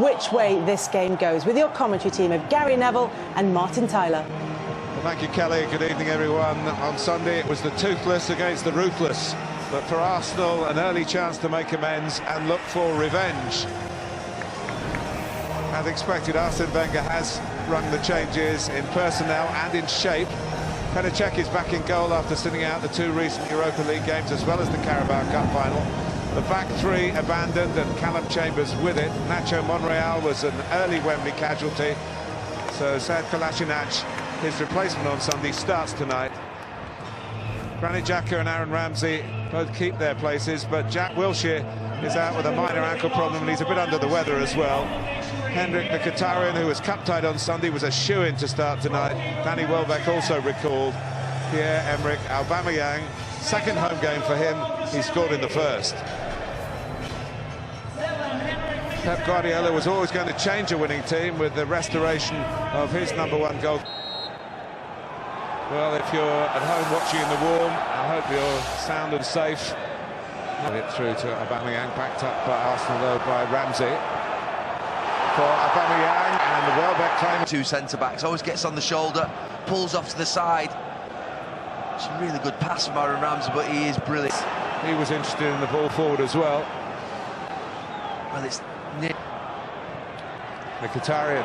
which way this game goes with your commentary team of Gary Neville and Martin Tyler. Well, thank you, Kelly. Good evening, everyone. On Sunday, it was the toothless against the ruthless. But for Arsenal, an early chance to make amends and look for revenge. As expected, Arsene Wenger has rung the changes in personnel and in shape. Petr Cech is back in goal after sitting out the two recent Europa League games as well as the Carabao Cup final. The back three abandoned and Callum Chambers with it. Nacho Monreal was an early Wembley casualty. So Sead Kolasinac, his replacement on Sunday, starts tonight. Granit Xhaka and Aaron Ramsey both keep their places, but Jack Wilshere is out with a minor ankle problem and he's a bit under the weather as well. Henrik Mkhitaryan, who was cup-tied on Sunday, was a shoo-in to start tonight. Danny Welbeck also recalled. Pierre-Emerick Aubameyang, second home game for him. He scored in the first. Pep Guardiola was always going to change a winning team with the restoration of his #1 goal. Well, if you're at home watching in the warm, I hope you're sound and safe. Get it through to Aubameyang, backed up by Arsenal though by Ramsey. For Aubameyang and the Welbeck claim. Two centre-backs, always gets on the shoulder, pulls off to the side. It's a really good pass from Aaron Ramsey, but he is brilliant. He was interested in the ball forward as well. Well, it's near. Mkhitaryan.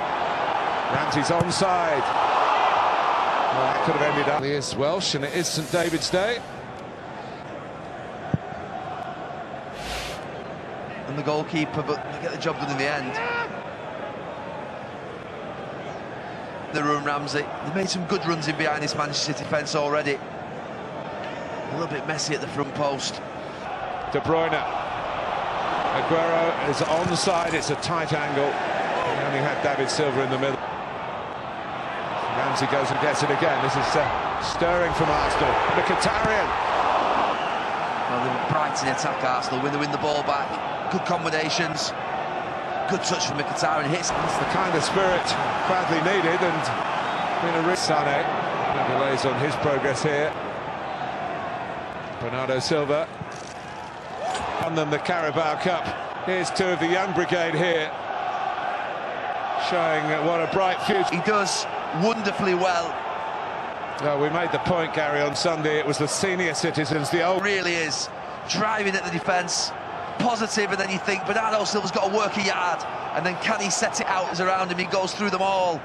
Ramsey's onside. Well, that could have ended up. He is Welsh, and it is St David's Day. And the goalkeeper, but they get the job done in the end. The run, Ramsey. They made some good runs in behind this Manchester City defence already. A little bit messy at the front post. De Bruyne. Aguero is onside. It's a tight angle. He only had David Silva in the middle. Ramsey goes and gets it again. This is stirring from Arsenal. Mkhitaryan. Well, they're bright in attack, Arsenal. When they win the ball back, good combinations. Good touch from Mkhitaryan. Hits. It's the kind of spirit badly needed, and been a risk. Sané delays on his progress here. Bernardo Silva. And then the Carabao Cup. Here's two of the young brigade here, showing what a bright future. He does wonderfully well. Well, we made the point, Gary, on Sunday. It was the senior citizens, the old. Really is driving at the defence, positive, and then you think Bernardo Silva's got to work a yard, and then can he set it out as around him? He goes through them all,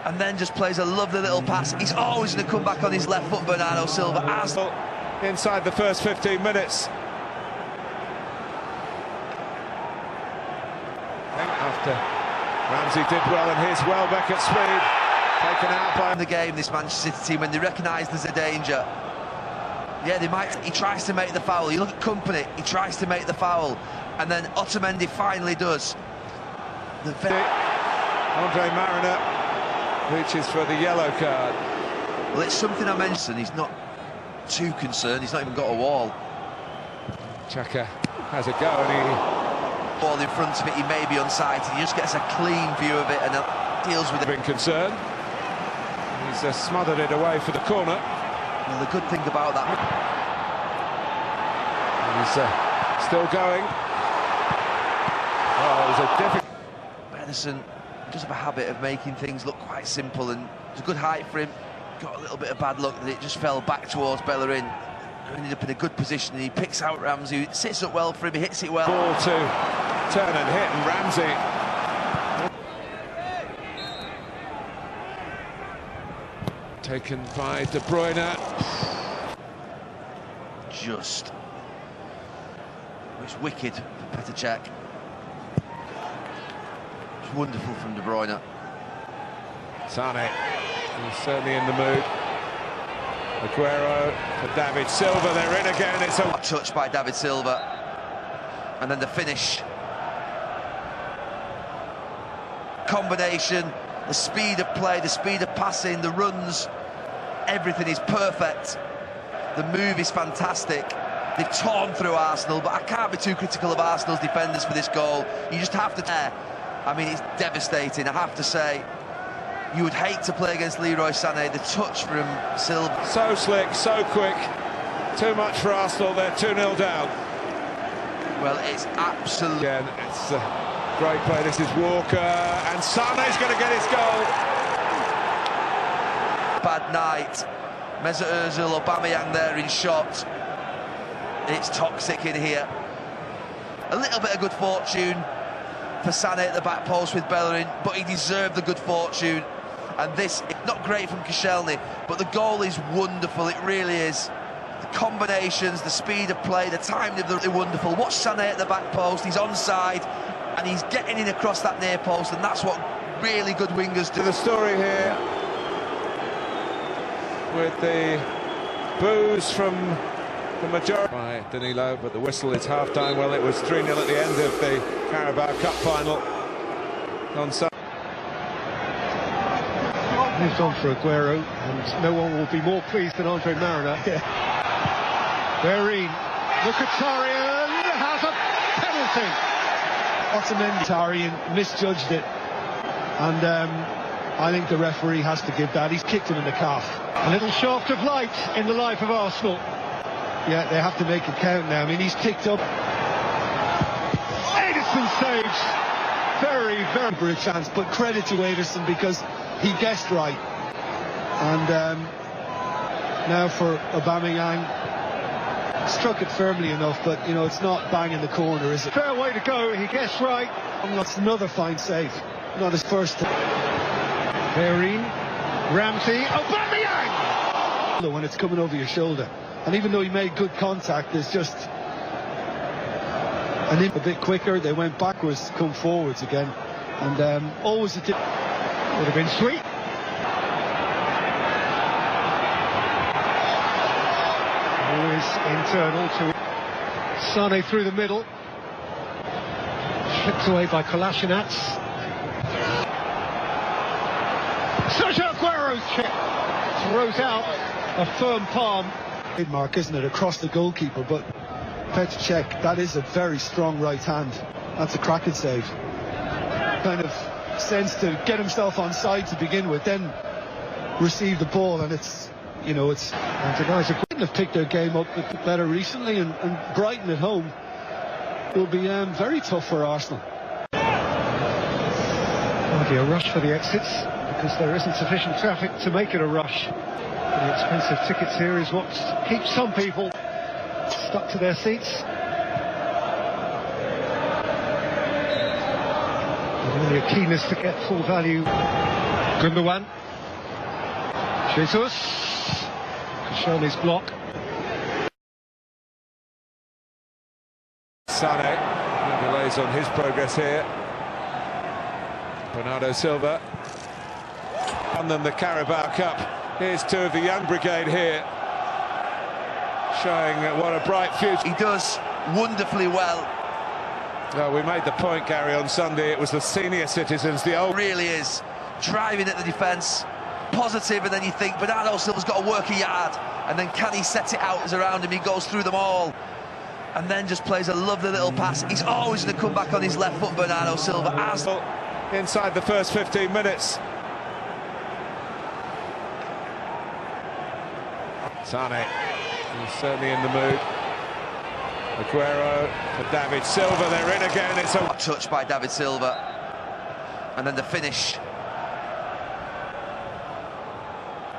and then just plays a lovely little pass. He's always going to come back on his left foot, Bernardo Silva. Arsenal inside the first 15 minutes. After Ramsey did well, and here's Welbeck at speed. Taken out by the game, this Manchester City team, when they recognise there's a danger. Yeah, they might. He tries to make the foul. You look at Kompany, he tries to make the foul, and then Otamendi finally does. Andre Mariner reaches for the yellow card. Well, it's something I mentioned. He's not too concerned. He's not even got a wall. Xhaka has a go, and he ball in front of it. He may be unsighted. He just gets a clean view of it and deals with it. Been concerned. He's smothered it away for the corner. Well, the good thing about that. He's still going. Oh, it was a difficult. Ederson does have a habit of making things look quite simple, and it's a good height for him. Got a little bit of bad luck that it just fell back towards Bellerin. Ended up in a good position, and he picks out Ramsey. It sits up well for him. He hits it well. Ball to turn and hit, and Ramsey. Taken by De Bruyne. Just. It's wicked for Petr Cech. It's wonderful from De Bruyne. Sané, he's certainly in the mood. Aguero for David Silva. They're in again. It's a touch by David Silva. And then the finish. Combination. The speed of play, the speed of passing, the runs, everything is perfect. The move is fantastic. They've torn through Arsenal, but I can't be too critical of Arsenal's defenders for this goal. You just have to. I mean, it's devastating, I have to say. You would hate to play against Leroy Sané. The touch from Silva. So slick, so quick. Too much for Arsenal. They're 2-0 down. Well, it's absolutely. Again, it's Great play, this is Walker, and Sane's going to get his goal. Bad night. Mesut Ozil, Aubameyang there in shot. It's toxic in here. A little bit of good fortune for Sané at the back post with Bellerin, but he deserved the good fortune. And this, not great from Koscielny, but the goal is wonderful, it really is. The combinations, the speed of play, the timing of the wonderful. Watch Sané at the back post, he's onside, and he's getting in across that near post, and that's what really good wingers do. The story here with the boos from the majority by Danilo, but the whistle is half-time. Well, it was 3-0 at the end of the Carabao Cup final on Sunday. Moved on for Aguero, and no one will be more pleased than Andre Mariner. Bellerin, Mkhitaryan has a penalty. Mkhitaryan misjudged it, and I think the referee has to give that. He's kicked him in the calf. A little shaft of light in the life of Arsenal. Yeah, they have to make it count now. I mean, he's ticked up. Ederson saves. Very, very for a chance, but credit to Ederson because he guessed right. And now for Aubameyang. Struck it firmly enough, but, you know, it's not bang in the corner, is it? Fair way to go. He guessed right. And that's another fine save. Not his first. Bellerin, Ramsey, Aubameyang! When it's coming over your shoulder. And even though he made good contact, there's just a bit quicker. They went backwards, come forwards again. And always would have been sweet. Always internal to Sané through the middle. Flipped away by Kolasinac. Sergio Aguero's kick throws out a firm palm. Mark, isn't it, across the goalkeeper, but Petr Cech, that is a very strong right hand. That's a cracking save. Kind of sense to get himself on side to begin with, then receive the ball, and it's, you know, it's. And the guys have picked their game up a bit better recently, and Brighton at home will be very tough for Arsenal. Might be a rush for the exits because there isn't sufficient traffic to make it a rush. The expensive tickets here is what keeps some people stuck to their seats. There's only a keenness to get full value. Gundogan. Jesus. Koscielny's block. Sané, no delays on his progress here. Bernardo Silva. And then the Carabao Cup. Here's two of the young brigade here, showing what a bright future. He does wonderfully well. Well, we made the point, Gary, on Sunday. It was the senior citizens, the old. Really is. Driving at the defence, positive, and then you think, Bernardo Silva's got to work a yard, and then can he set it out as around him? He goes through them all, and then just plays a lovely little pass. He's always going to come back on his left foot, Bernardo Silva. As inside the first 15 minutes. Sané, he's certainly in the mood. Aguero for David Silva, they're in again. It's a touch by David Silva, and then the finish.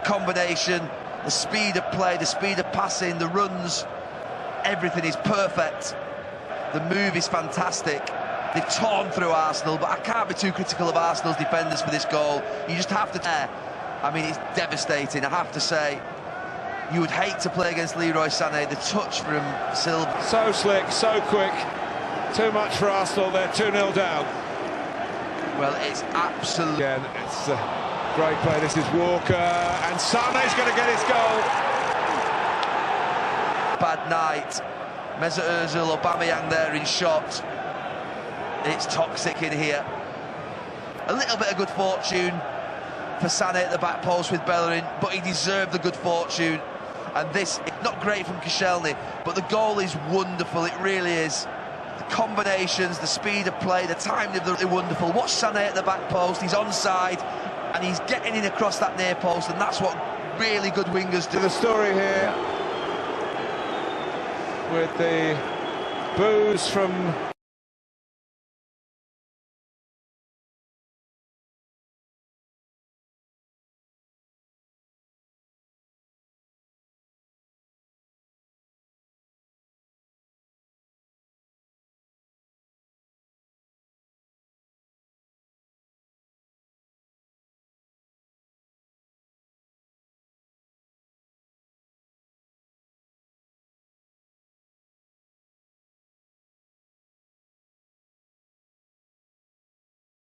Combination, the speed of play, the speed of passing, the runs, everything is perfect. The move is fantastic. They've torn through Arsenal, but I can't be too critical of Arsenal's defenders for this goal. You just have to. I mean, it's devastating, I have to say. You would hate to play against Leroy Sané. The touch from Silva. So slick, so quick. Too much for Arsenal. They're 2-0 down. Well, it's absolutely. Again, it's a great play. This is Walker, and Sané's going to get his goal. Bad night. Mesut Ozil, Aubameyang there in shot. It's toxic in here. A little bit of good fortune for Sané at the back post with Bellerin, but he deserved the good fortune. And this, not great from Koscielny, but the goal is wonderful, it really is. The combinations, the speed of play, the timing of the wonderful. Watch Sané at the back post, he's onside, and he's getting in across that near post, and that's what really good wingers do. The story here with the boos from